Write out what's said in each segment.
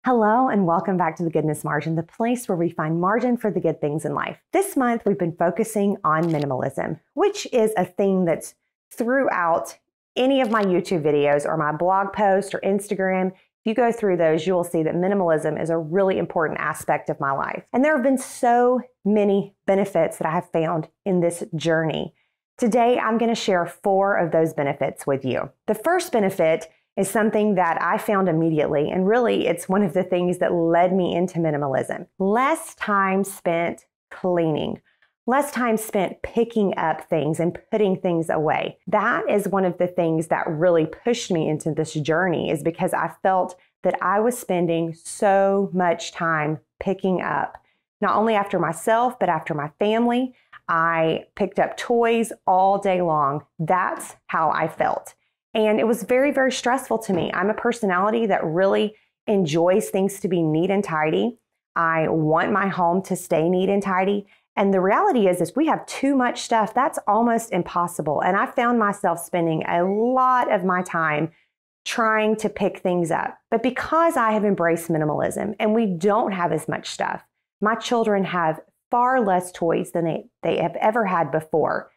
Hello and welcome back to the Goodness Margin, the place where we find margin for the good things in life. This month, we've been focusing on minimalism, which is a theme that's throughout any of my YouTube videos or my blog post or Instagram. If you go through those, you will see that minimalism is a really important aspect of my life. And there have been so many benefits that I have found in this journey. Today, I'm going to share 4 of those benefits with you. The first benefit is something that I found immediately, and really it's one of the things that led me into minimalism. Less time spent cleaning, less time spent picking up things and putting things away. That is one of the things that really pushed me into this journey, is because I felt that I was spending so much time picking up, not only after myself, but after my family. I picked up toys all day long. That's how I felt. And it was very, very stressful to me. I'm a personality that really enjoys things to be neat and tidy. I want my home to stay neat and tidy. And the reality is we have too much stuff. That's almost impossible. And I found myself spending a lot of my time trying to pick things up. But because I have embraced minimalism and we don't have as much stuff, my children have far less toys than they have ever had before.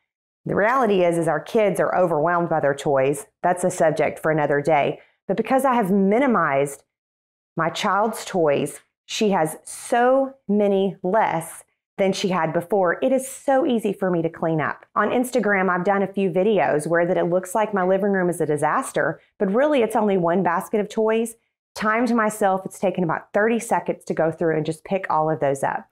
The reality is our kids are overwhelmed by their toys. That's a subject for another day. But because I have minimized my child's toys, she has so many less than she had before. It is so easy for me to clean up. On Instagram, I've done a few videos where that it looks like my living room is a disaster, but really it's only one basket of toys. Time to myself, it's taken about 30 seconds to go through and just pick all of those up.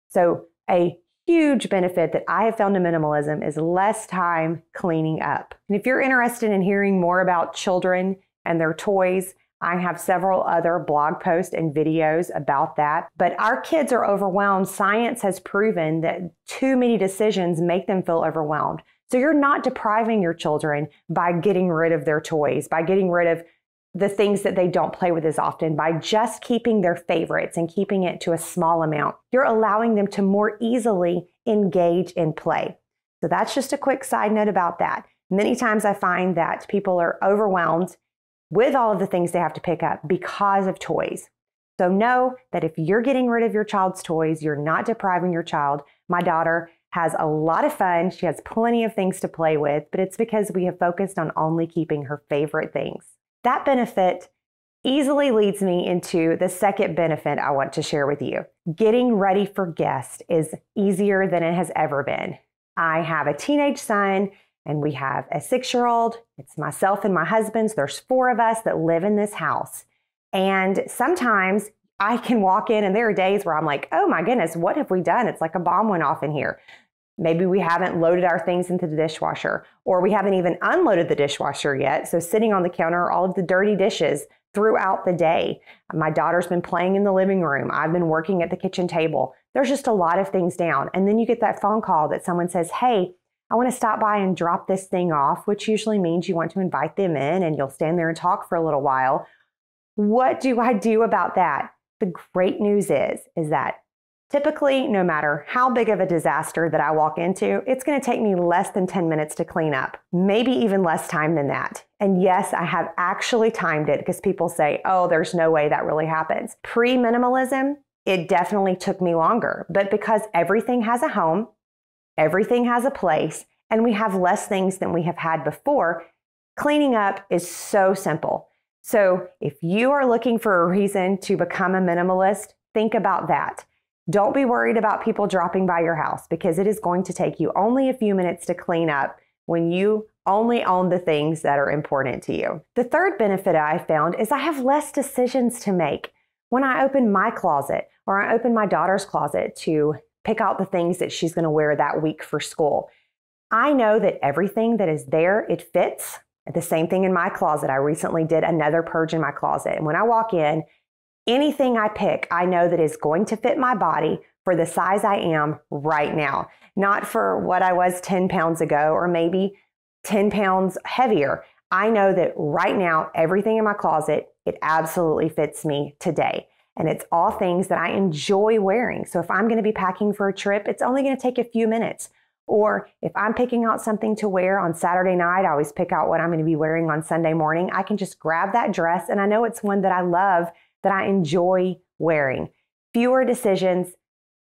So a huge benefit that I have found in minimalism is less time cleaning up. And if you're interested in hearing more about children and their toys, I have several other blog posts and videos about that. But our kids are overwhelmed. Science has proven that too many decisions make them feel overwhelmed. So you're not depriving your children by getting rid of their toys, by getting rid of the things that they don't play with as often, by just keeping their favorites and keeping it to a small amount. You're allowing them to more easily engage in play. So that's just a quick side note about that. Many times I find that people are overwhelmed with all of the things they have to pick up because of toys. So know that if you're getting rid of your child's toys, you're not depriving your child. My daughter has a lot of fun. She has plenty of things to play with, but it's because we have focused on only keeping her favorite things. That benefit easily leads me into the second benefit I want to share with you. Getting ready for guests is easier than it has ever been. I have a teenage son and we have a 6-year-old. It's myself and my husband. So there's 4 of us that live in this house. And sometimes I can walk in and there are days where I'm like, oh my goodness, what have we done? It's like a bomb went off in here. Maybe we haven't loaded our things into the dishwasher, or we haven't even unloaded the dishwasher yet. So sitting on the counter are all of the dirty dishes throughout the day. My daughter's been playing in the living room. I've been working at the kitchen table. There's just a lot of things down. And then you get that phone call that someone says, hey, I want to stop by and drop this thing off, which usually means you want to invite them in and you'll stand there and talk for a little while. What do I do about that? The great news is that typically, no matter how big of a disaster that I walk into, it's going to take me less than 10 minutes to clean up, maybe even less time than that. And yes, I have actually timed it because people say, oh, there's no way that really happens. Pre-minimalism, it definitely took me longer, but because everything has a home, everything has a place, and we have less things than we have had before, cleaning up is so simple. So if you are looking for a reason to become a minimalist, think about that. Don't be worried about people dropping by your house because it is going to take you only a few minutes to clean up when you only own the things that are important to you. The third benefit I found is I have less decisions to make. When I open my closet or I open my daughter's closet to pick out the things that she's going to wear that week for school, I know that everything that is there, it fits. The same thing in my closet. I recently did another purge in my closet. And when I walk in, anything I pick, I know that is going to fit my body for the size I am right now, not for what I was 10 pounds ago or maybe 10 pounds heavier. I know that right now, everything in my closet, it absolutely fits me today. And it's all things that I enjoy wearing. So if I'm going to be packing for a trip, it's only going to take a few minutes. Or if I'm picking out something to wear on Saturday night, I always pick out what I'm going to be wearing on Sunday morning. I can just grab that dress and I know it's one that I love that I enjoy wearing. Fewer decisions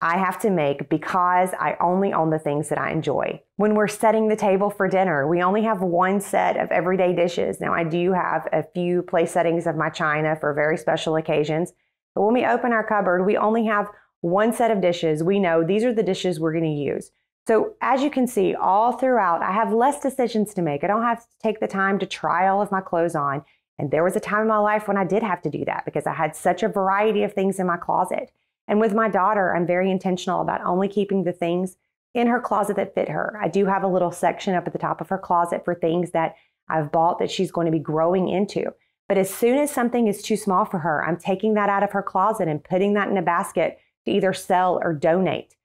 I have to make because I only own the things that I enjoy. When we're setting the table for dinner, we only have one set of everyday dishes. Now, I do have a few place settings of my china for very special occasions, but when we open our cupboard, we only have one set of dishes. We know these are the dishes we're going to use. So as you can see, all throughout, I have less decisions to make. I don't have to take the time to try all of my clothes on. And there was a time in my life when I did have to do that because I had such a variety of things in my closet. And with my daughter, I'm very intentional about only keeping the things in her closet that fit her. I do have a little section up at the top of her closet for things that I've bought that she's going to be growing into. But as soon as something is too small for her, I'm taking that out of her closet and putting that in a basket to either sell or donate.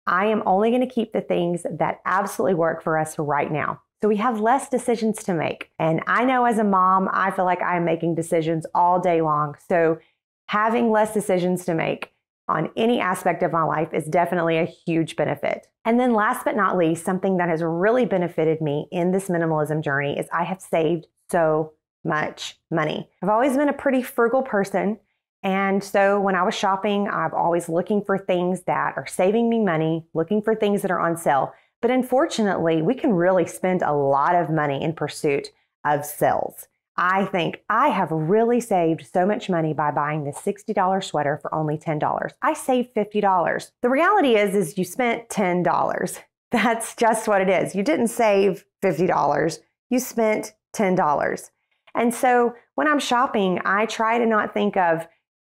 I am only going to keep the things that absolutely work for us right now. So we have less decisions to make. And I know as a mom, I feel like I'm making decisions all day long. So having less decisions to make on any aspect of my life is definitely a huge benefit. And then last but not least, something that has really benefited me in this minimalism journey is I have saved so much money. I've always been a pretty frugal person. And so when I was shopping, I'm always looking for things that are saving me money, looking for things that are on sale. But unfortunately, we can really spend a lot of money in pursuit of sales. I think I have really saved so much money by buying this $60 sweater for only $10. I saved $50. The reality is you spent $10. That's just what it is. You didn't save $50. You spent $10. And so when I'm shopping, I try to not think of,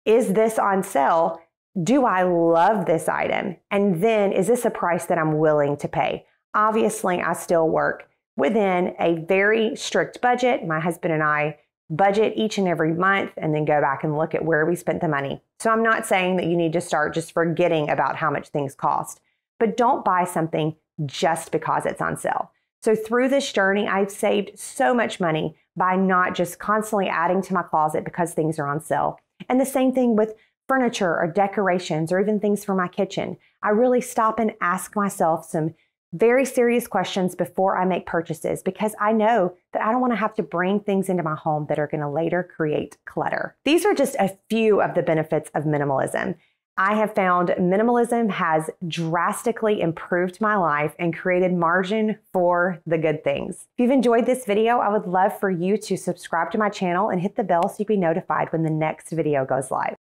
is this on sale? Do I love this item? And then is this a price that I'm willing to pay? Obviously, I still work within a very strict budget. My husband and I budget each and every month and then go back and look at where we spent the money. So I'm not saying that you need to start just forgetting about how much things cost, but don't buy something just because it's on sale. So through this journey, I've saved so much money by not just constantly adding to my closet because things are on sale. And the same thing with furniture or decorations or even things for my kitchen. I really stop and ask myself some very serious questions before I make purchases because I know that I don't want to have to bring things into my home that are going to later create clutter. These are just a few of the benefits of minimalism. I have found minimalism has drastically improved my life and created margin for the good things. If you've enjoyed this video, I would love for you to subscribe to my channel and hit the bell so you can be notified when the next video goes live.